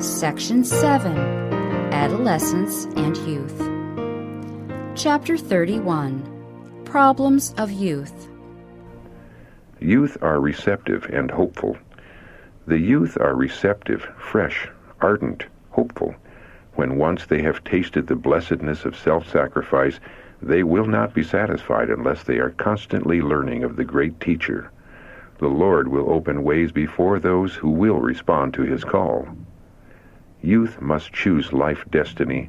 Section 7, Adolescence and Youth. Chapter 31, Problems of Youth. Youth are receptive and hopeful. The youth are receptive, fresh, ardent, hopeful. When once they have tasted the blessedness of self-sacrifice, they will not be satisfied unless they are constantly learning of the great teacher. The Lord will open ways before those who will respond to his call. Youth must choose life destiny.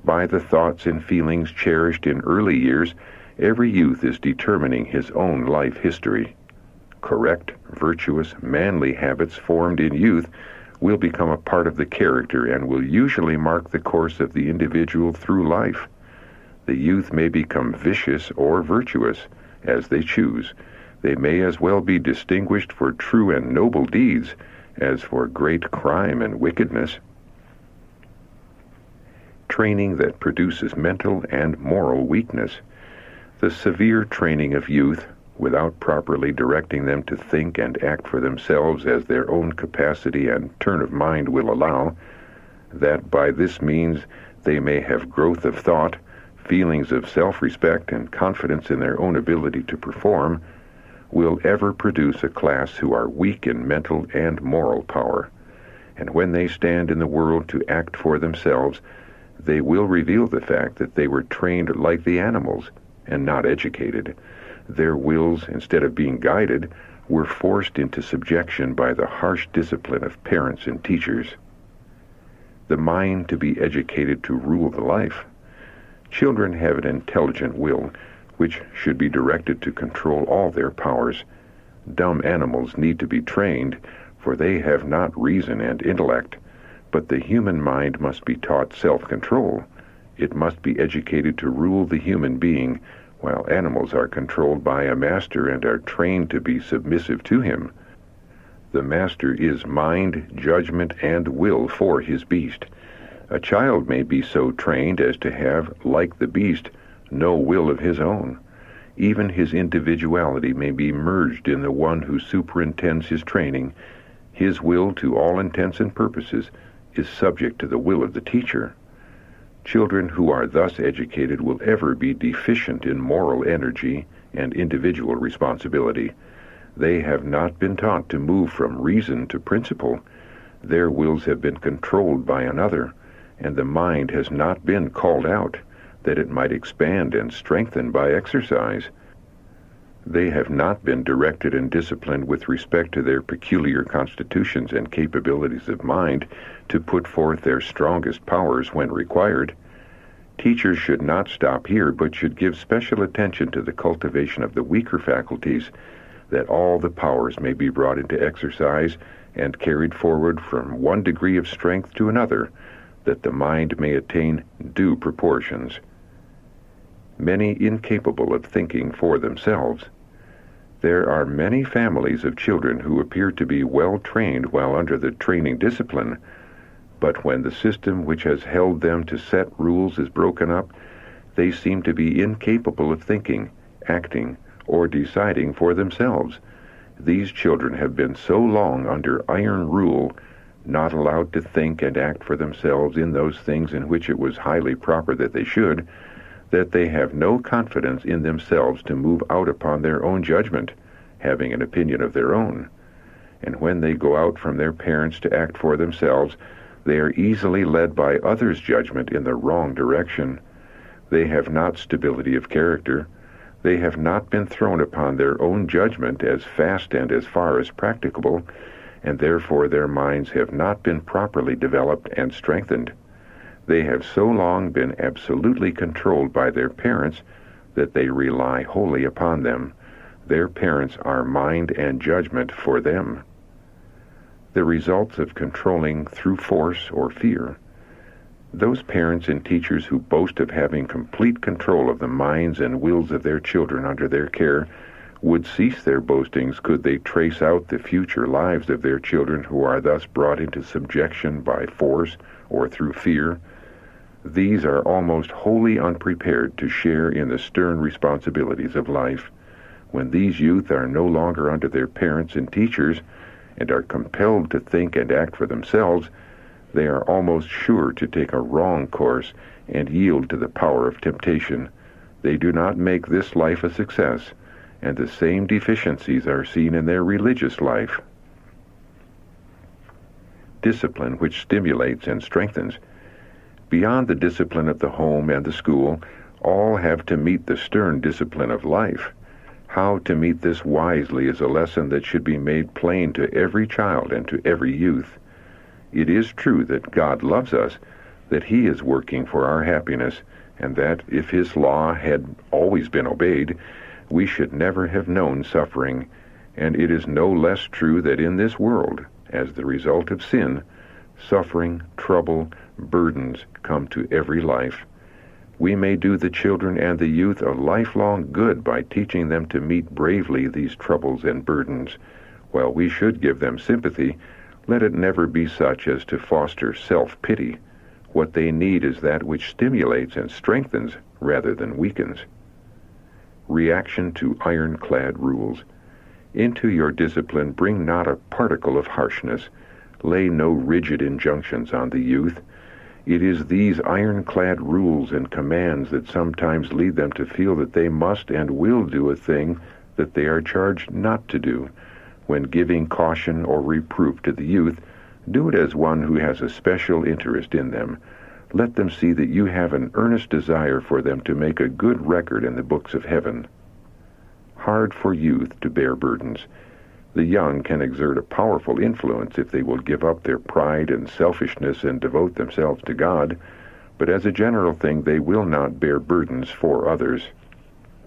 By the thoughts and feelings cherished in early years, every youth is determining his own life history. Correct, virtuous, manly habits formed in youth will become a part of the character and will usually mark the course of the individual through life. The youth may become vicious or virtuous, as they choose. They may as well be distinguished for true and noble deeds as for great crime and wickedness. Training that produces mental and moral weakness. The severe training of youth, without properly directing them to think and act for themselves as their own capacity and turn of mind will allow, that by this means they may have growth of thought, feelings of self-respect, and confidence in their own ability to perform, will ever produce a class who are weak in mental and moral power. And when they stand in the world to act for themselves, they will reveal the fact that they were trained like the animals and not educated. Their wills, instead of being guided, were forced into subjection by the harsh discipline of parents and teachers. The mind to be educated to rule the life. Children have an intelligent will, which should be directed to control all their powers. Dumb animals need to be trained, for they have not reason and intellect. But the human mind must be taught self-control. It must be educated to rule the human being, while animals are controlled by a master and are trained to be submissive to him. The master is mind, judgment, and will for his beast. A child may be so trained as to have, like the beast, no will of his own. Even his individuality may be merged in the one who superintends his training. His will, to all intents and purposes, is subject to the will of the teacher. Children who are thus educated will ever be deficient in moral energy and individual responsibility. They have not been taught to move from reason to principle. Their wills have been controlled by another, and the mind has not been called out, that it might expand and strengthen by exercise. They have not been directed and disciplined with respect to their peculiar constitutions and capabilities of mind to put forth their strongest powers when required. Teachers should not stop here, but should give special attention to the cultivation of the weaker faculties, that all the powers may be brought into exercise and carried forward from one degree of strength to another, that the mind may attain due proportions. Many incapable of thinking for themselves. There are many families of children who appear to be well trained while under the training discipline, but when the system which has held them to set rules is broken up, they seem to be incapable of thinking, acting, or deciding for themselves. These children have been so long under iron rule, not allowed to think and act for themselves in those things in which it was highly proper that they should, that they have no confidence in themselves to move out upon their own judgment, having an opinion of their own. And when they go out from their parents to act for themselves, they are easily led by others' judgment in the wrong direction. They have not stability of character. They have not been thrown upon their own judgment as fast and as far as practicable, and therefore their minds have not been properly developed and strengthened. They have so long been absolutely controlled by their parents that they rely wholly upon them. Their parents are mind and judgment for them. The results of controlling through force or fear. Those parents and teachers who boast of having complete control of the minds and wills of their children under their care would cease their boastings could they trace out the future lives of their children who are thus brought into subjection by force or through fear. These are almost wholly unprepared to share in the stern responsibilities of life. When these youth are no longer under their parents and teachers, and are compelled to think and act for themselves, they are almost sure to take a wrong course and yield to the power of temptation. They do not make this life a success, and the same deficiencies are seen in their religious life. Discipline which stimulates and strengthens. Beyond the discipline of the home and the school, all have to meet the stern discipline of life. How to meet this wisely is a lesson that should be made plain to every child and to every youth. It is true that God loves us, that He is working for our happiness, and that if His law had always been obeyed, we should never have known suffering. And it is no less true that in this world, as the result of sin, suffering, trouble, burdens come to every life. We may do the children and the youth a lifelong good by teaching them to meet bravely these troubles and burdens. While we should give them sympathy, let it never be such as to foster self-pity. What they need is that which stimulates and strengthens rather than weakens. Reaction to ironclad rules. Into your discipline bring not a particle of harshness. Lay no rigid injunctions on the youth. It is these ironclad rules and commands that sometimes lead them to feel that they must and will do a thing that they are charged not to do. When giving caution or reproof to the youth, do it as one who has a special interest in them. Let them see that you have an earnest desire for them to make a good record in the books of heaven. Hard for youth to bear burdens. The young can exert a powerful influence if they will give up their pride and selfishness and devote themselves to God, but as a general thing they will not bear burdens for others.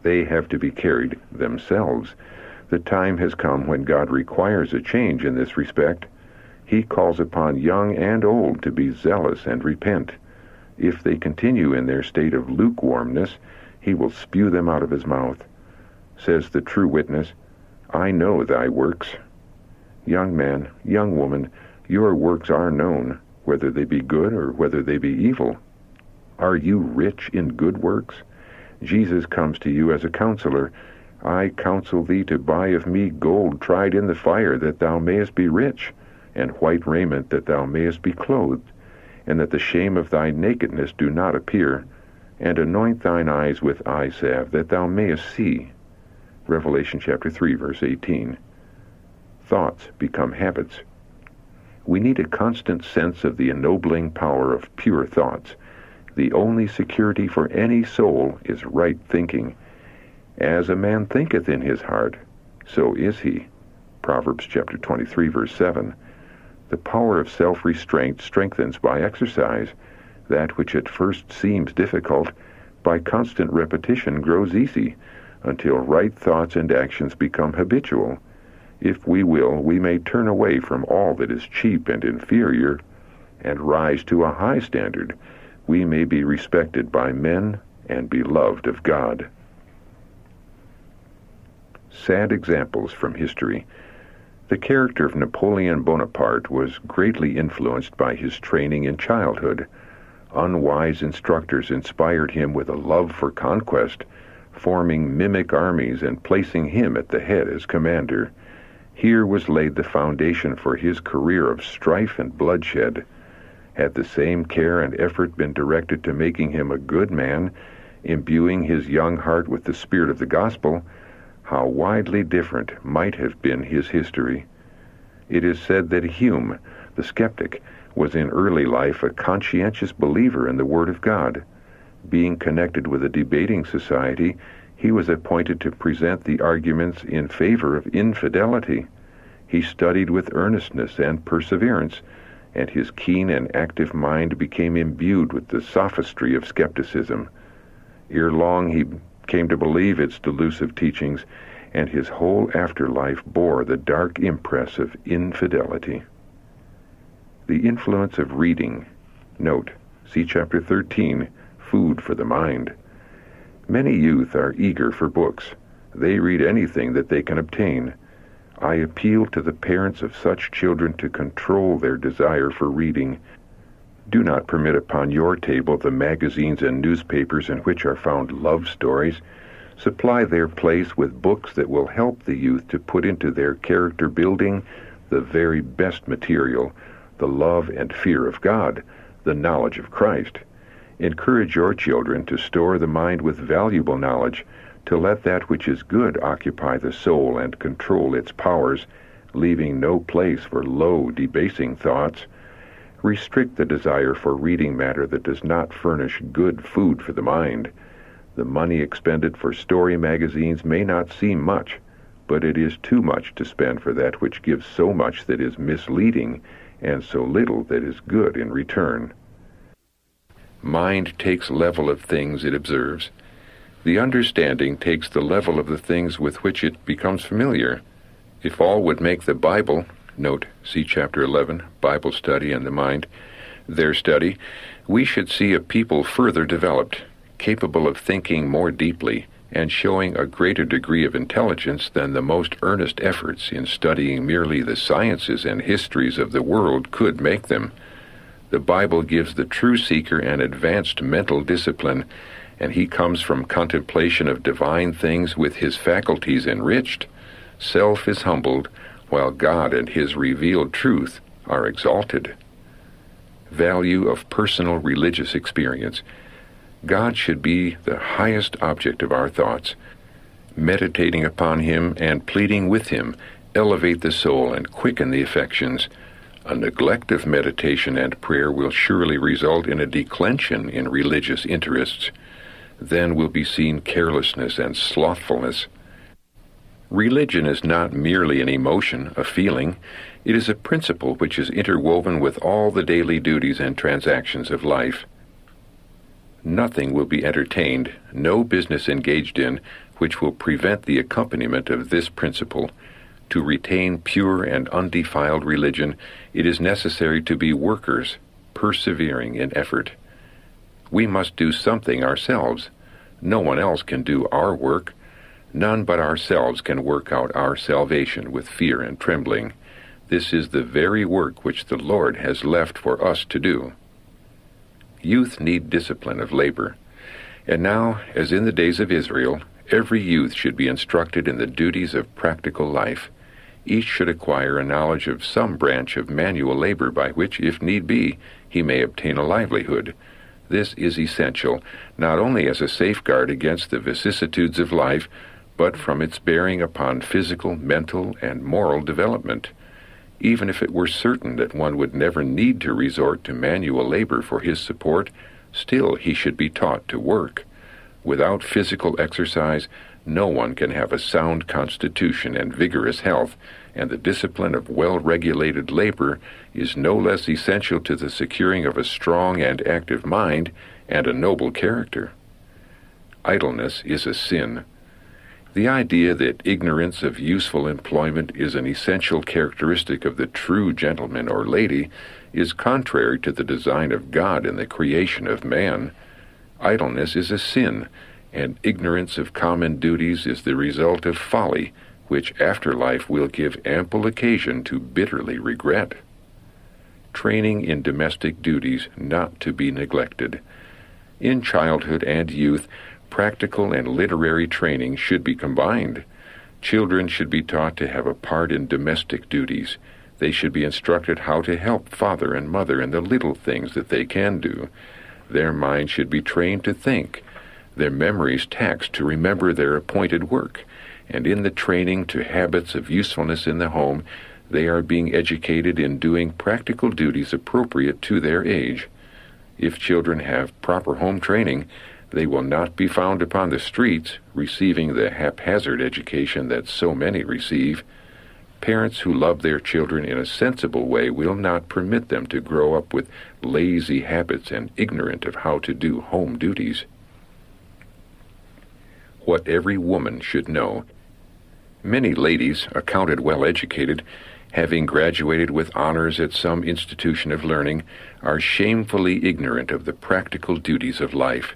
They have to be carried themselves. The time has come when God requires a change in this respect. He calls upon young and old to be zealous and repent. If they continue in their state of lukewarmness, He will spew them out of His mouth. Says the true witness, I know thy works. Young man, young woman, your works are known, whether they be good or whether they be evil. Are you rich in good works? Jesus comes to you as a counselor. I counsel thee to buy of me gold tried in the fire, that thou mayest be rich, and white raiment, that thou mayest be clothed, and that the shame of thy nakedness do not appear, and anoint thine eyes with eye salve, that thou mayest see. Revelation chapter 3, verse 18. Thoughts become habits. We need a constant sense of the ennobling power of pure thoughts. The only security for any soul is right thinking. As a man thinketh in his heart, so is he. Proverbs chapter 23, verse 7. The power of self-restraint strengthens by exercise. That which at first seems difficult, by constant repetition grows easy, until right thoughts and actions become habitual. If we will, we may turn away from all that is cheap and inferior, and rise to a high standard. We may be respected by men and beloved of God. Sad examples from history. The character of Napoleon Bonaparte was greatly influenced by his training in childhood. Unwise instructors inspired him with a love for conquest, forming mimic armies and placing him at the head as commander. Here was laid the foundation for his career of strife and bloodshed. Had the same care and effort been directed to making him a good man, imbuing his young heart with the spirit of the gospel, how widely different might have been his history. It is said that Hume, the skeptic, was in early life a conscientious believer in the Word of God. Being connected with a debating society, he was appointed to present the arguments in favor of infidelity. He studied with earnestness and perseverance, and his keen and active mind became imbued with the sophistry of skepticism. Ere long he came to believe its delusive teachings, and his whole afterlife bore the dark impress of infidelity. The influence of reading. Note, see chapter 13, Food for the Mind. Many youth are eager for books. They read anything that they can obtain. I appeal to the parents of such children to control their desire for reading. Do not permit upon your table the magazines and newspapers in which are found love stories. Supply their place with books that will help the youth to put into their character building the very best material, the love and fear of God, the knowledge of Christ. Encourage your children to store the mind with valuable knowledge, to let that which is good occupy the soul and control its powers, leaving no place for low, debasing thoughts. Restrict the desire for reading matter that does not furnish good food for the mind. The money expended for story magazines may not seem much, but it is too much to spend for that which gives so much that is misleading and so little that is good in return. Mind takes level of things it observes. The understanding takes the level of the things with which it becomes familiar. If all would make the Bible, note, see Chapter 11, Bible Study and the Mind, their study, we should see a people further developed, capable of thinking more deeply, and showing a greater degree of intelligence than the most earnest efforts in studying merely the sciences and histories of the world could make them. The Bible gives the true seeker an advanced mental discipline, and he comes from contemplation of divine things with his faculties enriched. Self is humbled, while God and his revealed truth are exalted. Value of personal religious experience. God should be the highest object of our thoughts. Meditating upon him and pleading with him elevate the soul and quicken the affections. A neglect of meditation and prayer will surely result in a declension in religious interests. Then will be seen carelessness and slothfulness. Religion is not merely an emotion, a feeling. It is a principle which is interwoven with all the daily duties and transactions of life. Nothing will be entertained, no business engaged in, which will prevent the accompaniment of this principle. To retain pure and undefiled religion, it is necessary to be workers, persevering in effort. We must do something ourselves. No one else can do our work. None but ourselves can work out our salvation with fear and trembling. This is the very work which the Lord has left for us to do. Youth need discipline of labor. And now, as in the days of Israel, every youth should be instructed in the duties of practical life. Each should acquire a knowledge of some branch of manual labor by which, if need be, he may obtain a livelihood. This is essential, not only as a safeguard against the vicissitudes of life, but from its bearing upon physical, mental, and moral development. Even if it were certain that one would never need to resort to manual labor for his support, still he should be taught to work. Without physical exercise, no one can have a sound constitution and vigorous health, and the discipline of well-regulated labor is no less essential to the securing of a strong and active mind and a noble character. Idleness is a sin. The idea that ignorance of useful employment is an essential characteristic of the true gentleman or lady is contrary to the design of God in the creation of man. Idleness is a sin, and ignorance of common duties is the result of folly, which after life will give ample occasion to bitterly regret. Training in domestic duties not to be neglected. In childhood and youth, practical and literary training should be combined. Children should be taught to have a part in domestic duties. They should be instructed how to help father and mother in the little things that they can do. Their minds should be trained to think, their memories taxed to remember their appointed work, and in the training to habits of usefulness in the home, they are being educated in doing practical duties appropriate to their age. If children have proper home training, they will not be found upon the streets receiving the haphazard education that so many receive. Parents who love their children in a sensible way will not permit them to grow up with lazy habits and ignorant of how to do home duties. What every woman should know. Many ladies, accounted well educated, having graduated with honors at some institution of learning, are shamefully ignorant of the practical duties of life.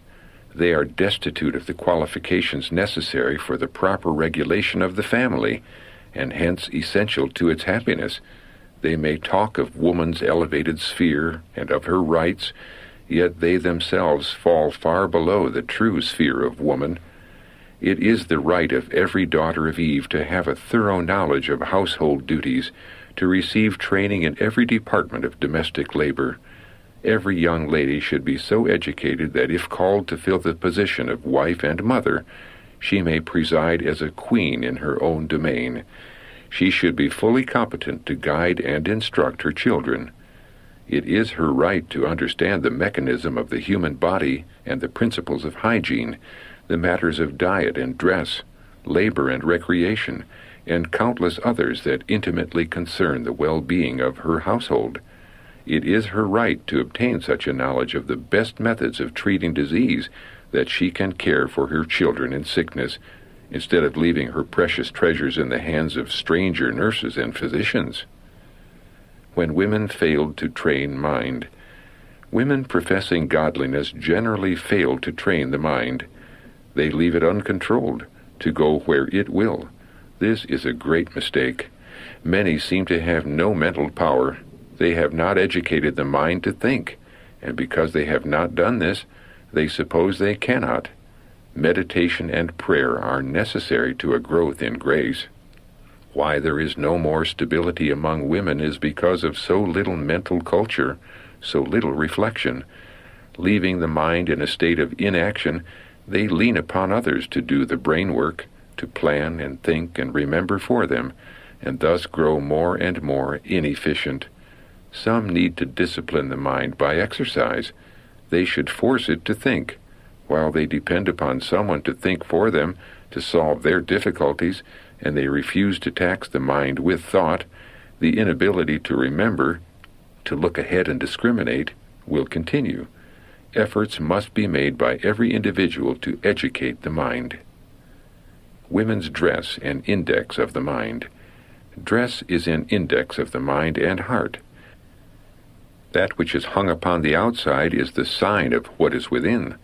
They are destitute of the qualifications necessary for the proper regulation of the family, and hence essential to its happiness. They may talk of woman's elevated sphere and of her rights, yet they themselves fall far below the true sphere of woman. It is the right of every daughter of Eve to have a thorough knowledge of household duties, to receive training in every department of domestic labor. Every young lady should be so educated that if called to fill the position of wife and mother, she may preside as a queen in her own domain. She should be fully competent to guide and instruct her children. It is her right to understand the mechanism of the human body and the principles of hygiene, the matters of diet and dress, labor and recreation, and countless others that intimately concern the well-being of her household. It is her right to obtain such a knowledge of the best methods of treating disease that she can care for her children in sickness, instead of leaving her precious treasures in the hands of stranger nurses and physicians. When women failed to train mind, women professing godliness generally fail to train the mind. They leave it uncontrolled, to go where it will. This is a great mistake. Many seem to have no mental power. They have not educated the mind to think, and because they have not done this, they suppose they cannot. Meditation and prayer are necessary to a growth in grace. Why there is no more stability among women is because of so little mental culture, so little reflection. Leaving the mind in a state of inaction, they lean upon others to do the brain work, to plan and think and remember for them, and thus grow more and more inefficient. Some need to discipline the mind by exercise. They should force it to think. While they depend upon someone to think for them, to solve their difficulties, and they refuse to tax the mind with thought, the inability to remember, to look ahead and discriminate, will continue. Efforts must be made by every individual to educate the mind. Women's dress, an index of the mind. Dress is an index of the mind and heart. That which is hung upon the outside is the sign of what is within.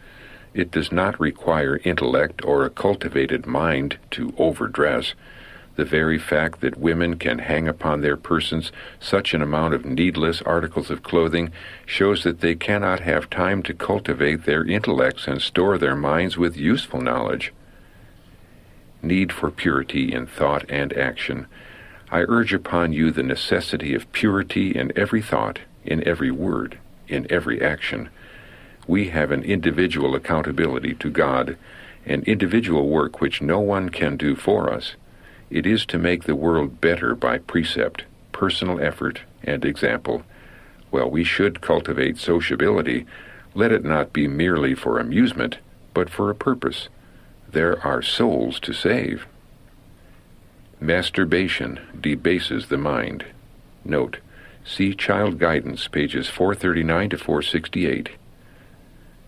It does not require intellect or a cultivated mind to overdress. The very fact that women can hang upon their persons such an amount of needless articles of clothing shows that they cannot have time to cultivate their intellects and store their minds with useful knowledge. Need for purity in thought and action. I urge upon you the necessity of purity in every thought, in every word, in every action. We have an individual accountability to God, an individual work which no one can do for us. It is to make the world better by precept, personal effort, and example. While we should cultivate sociability, let it not be merely for amusement, but for a purpose. There are souls to save. Masturbation debases the mind. Note, see Child Guidance, pages 439 to 468.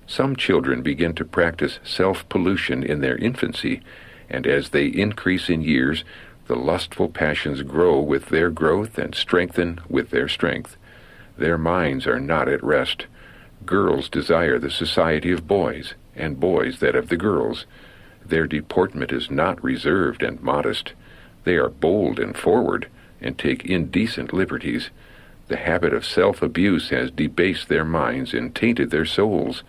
Some children begin to practice self-pollution in their infancy, and as they increase in years, the lustful passions grow with their growth and strengthen with their strength. Their minds are not at rest. Girls desire the society of boys, and boys that of the girls. Their deportment is not reserved and modest. They are bold and forward, and take indecent liberties. The habit of self-abuse has debased their minds and tainted their souls.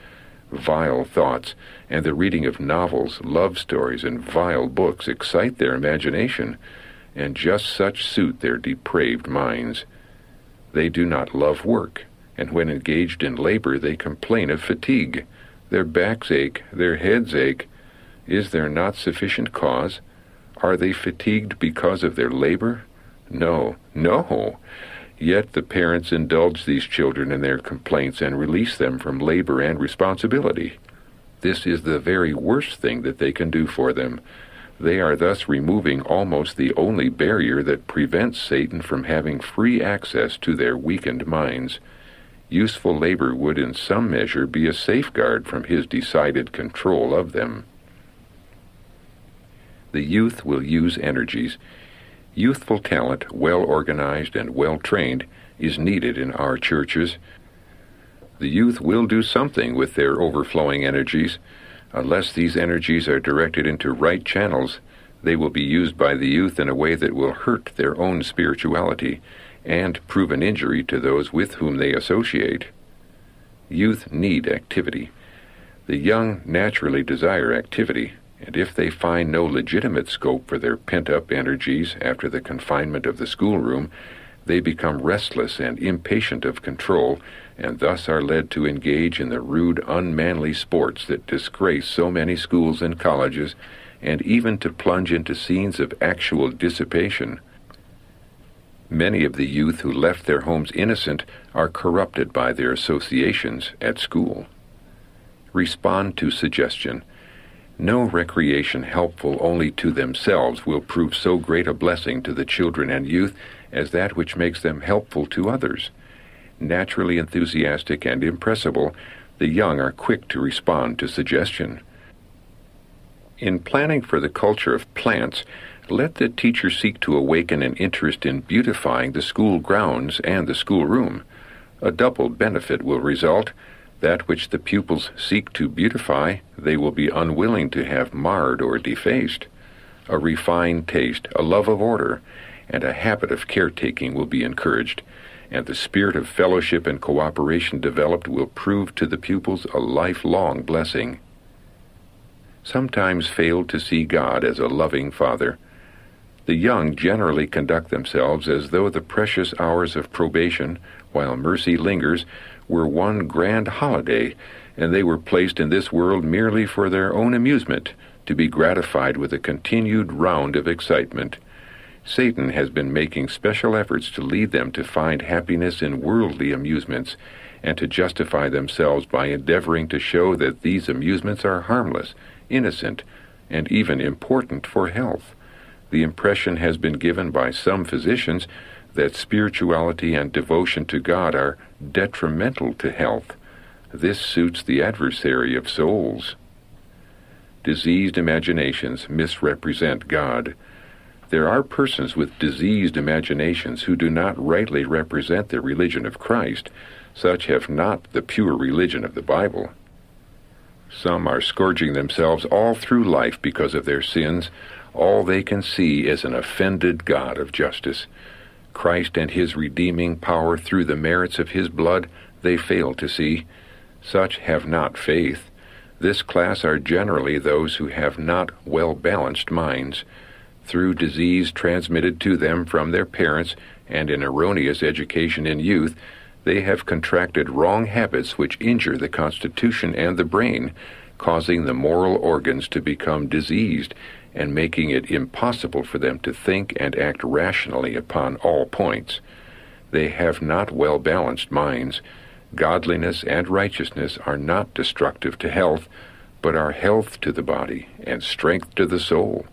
Vile thoughts, and the reading of novels, love stories, and vile books excite their imagination, and just such suit their depraved minds. They do not love work, and when engaged in labor they complain of fatigue. Their backs ache, their heads ache. Is there not sufficient cause? Are they fatigued because of their labor? No, no. Yet the parents indulge these children in their complaints and release them from labor and responsibility. This is the very worst thing that they can do for them. They are thus removing almost the only barrier that prevents Satan from having free access to their weakened minds. Useful labor would in some measure be a safeguard from his decided control of them. The youth will use energies. Youthful talent, well organized and well trained, is needed in our churches. The youth will do something with their overflowing energies. Unless these energies are directed into right channels, they will be used by the youth in a way that will hurt their own spirituality and prove an injury to those with whom they associate. Youth need activity. The young naturally desire activity, and if they find no legitimate scope for their pent-up energies after the confinement of the schoolroom, they become restless and impatient of control, and thus are led to engage in the rude, unmanly sports that disgrace so many schools and colleges, and even to plunge into scenes of actual dissipation. Many of the youth who left their homes innocent are corrupted by their associations at school. Respond to suggestion. No recreation helpful only to themselves will prove so great a blessing to the children and youth as that which makes them helpful to others. Naturally enthusiastic and impressible, the young are quick to respond to suggestion. In planning for the culture of plants, let the teacher seek to awaken an interest in beautifying the school grounds and the schoolroom. A double benefit will result. That which the pupils seek to beautify, they will be unwilling to have marred or defaced. A refined taste, a love of order, and a habit of caretaking will be encouraged, and the spirit of fellowship and cooperation developed will prove to the pupils a lifelong blessing. Sometimes fail to see God as a loving Father. The young generally conduct themselves as though the precious hours of probation, while mercy lingers, were one grand holiday, and they were placed in this world merely for their own amusement, to be gratified with a continued round of excitement. Satan has been making special efforts to lead them to find happiness in worldly amusements, and to justify themselves by endeavoring to show that these amusements are harmless, innocent, and even important for health. The impression has been given by some physicians that spirituality and devotion to God are detrimental to health. This suits the adversary of souls. Diseased imaginations misrepresent God. There are persons with diseased imaginations who do not rightly represent the religion of Christ. Such have not the pure religion of the Bible. Some are scourging themselves all through life because of their sins. All they can see is an offended God of justice. Christ and his redeeming power through the merits of his blood they fail to see. Such have not faith. This class are generally those who have not well-balanced minds. Through disease transmitted to them from their parents and an erroneous education in youth, they have contracted wrong habits which injure the constitution and the brain, causing the moral organs to become diseased and making it impossible for them to think and act rationally upon all points. They have not well-balanced minds. Godliness and righteousness are not destructive to health, but are health to the body and strength to the soul.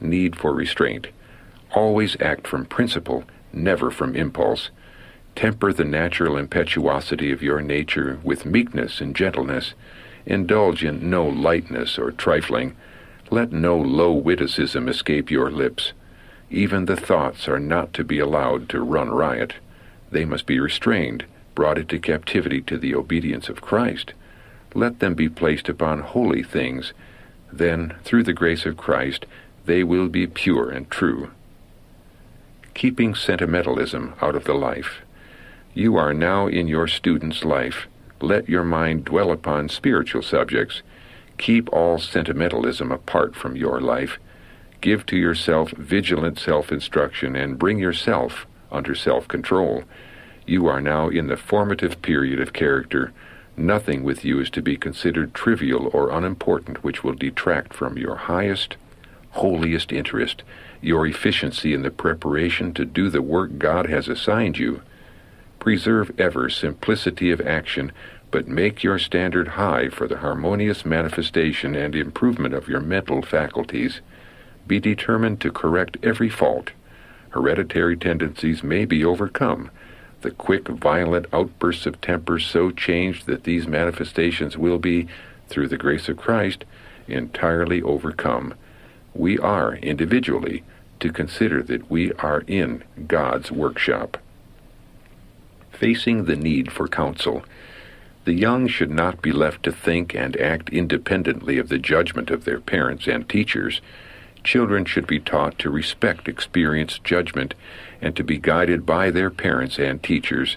Need for restraint. Always act from principle, never from impulse. Temper the natural impetuosity of your nature with meekness and gentleness. Indulge in no lightness or trifling. Let no low witticism escape your lips. Even the thoughts are not to be allowed to run riot. They must be restrained, brought into captivity to the obedience of Christ. Let them be placed upon holy things. Then, through the grace of Christ, they will be pure and true. Keeping sentimentalism out of the life. You are now in your student's life. Let your mind dwell upon spiritual subjects. Keep all sentimentalism apart from your life. Give to yourself vigilant self-instruction and bring yourself under self-control. You are now in the formative period of character. Nothing with you is to be considered trivial or unimportant which will detract from your highest, holiest interest, your efficiency in the preparation to do the work God has assigned you. Preserve ever simplicity of action, but make your standard high for the harmonious manifestation and improvement of your mental faculties. Be determined to correct every fault. Hereditary tendencies may be overcome. The quick, violent outbursts of temper so changed that these manifestations will be, through the grace of Christ, entirely overcome. We are, individually, to consider that we are in God's workshop. Facing the need for counsel. The young should not be left to think and act independently of the judgment of their parents and teachers. Children should be taught to respect experienced judgment and to be guided by their parents and teachers.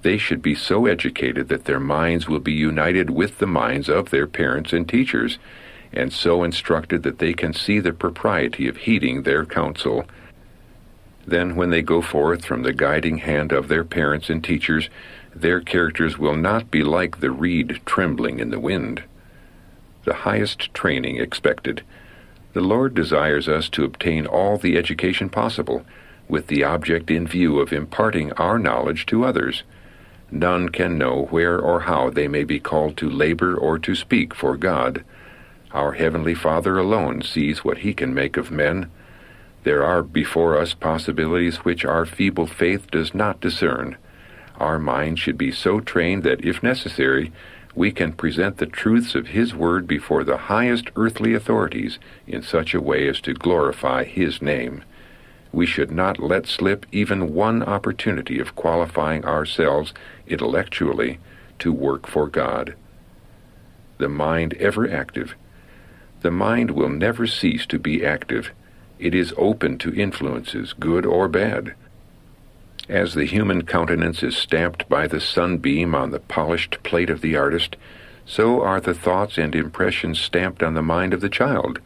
They should be so educated that their minds will be united with the minds of their parents and teachers, and so instructed that they can see the propriety of heeding their counsel. Then when they go forth from the guiding hand of their parents and teachers, their characters will not be like the reed trembling in the wind. The highest training expected. The Lord desires us to obtain all the education possible, with the object in view of imparting our knowledge to others. None can know where or how they may be called to labor or to speak for God. Our Heavenly Father alone sees what He can make of men. There are before us possibilities which our feeble faith does not discern. Our mind should be so trained that, if necessary, we can present the truths of His Word before the highest earthly authorities in such a way as to glorify His name. We should not let slip even one opportunity of qualifying ourselves intellectually to work for God. The mind ever active. The mind will never cease to be active. It is open to influences, good or bad. As the human countenance is stamped by the sunbeam on the polished plate of the artist, so are the thoughts and impressions stamped on the mind of the child,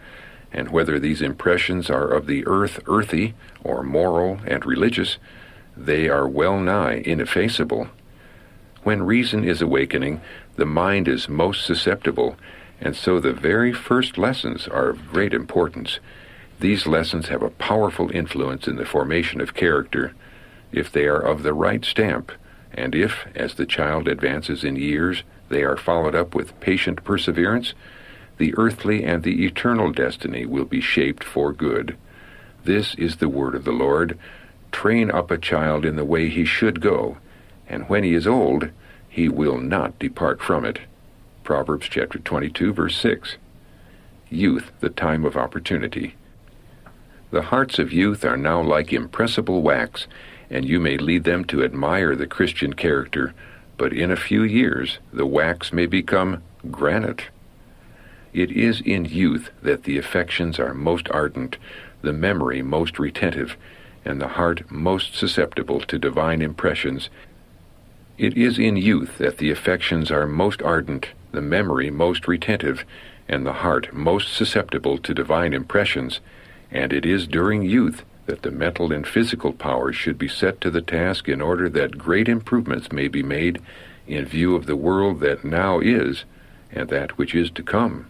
and whether these impressions are of the earthy, or moral and religious, they are well nigh ineffaceable. When reason is awakening, the mind is most susceptible, and so the very first lessons are of great importance. These lessons have a powerful influence in the formation of character, if they are of the right stamp, and if, as the child advances in years, they are followed up with patient perseverance, the earthly and the eternal destiny will be shaped for good. This is the word of the Lord. Train up a child in the way he should go, and when he is old, he will not depart from it. Proverbs chapter 22, verse 6. Youth, the time of opportunity. The hearts of youth are now like impressible wax, and you may lead them to admire the Christian character, but in a few years the wax may become granite. It is in youth that the affections are most ardent, the memory most retentive, and the heart most susceptible to divine impressions. It is in youth that the affections are most ardent, the memory most retentive, and the heart most susceptible to divine impressions, and it is during youth that the mental and physical powers should be set to the task in order that great improvements may be made in view of the world that now is and that which is to come.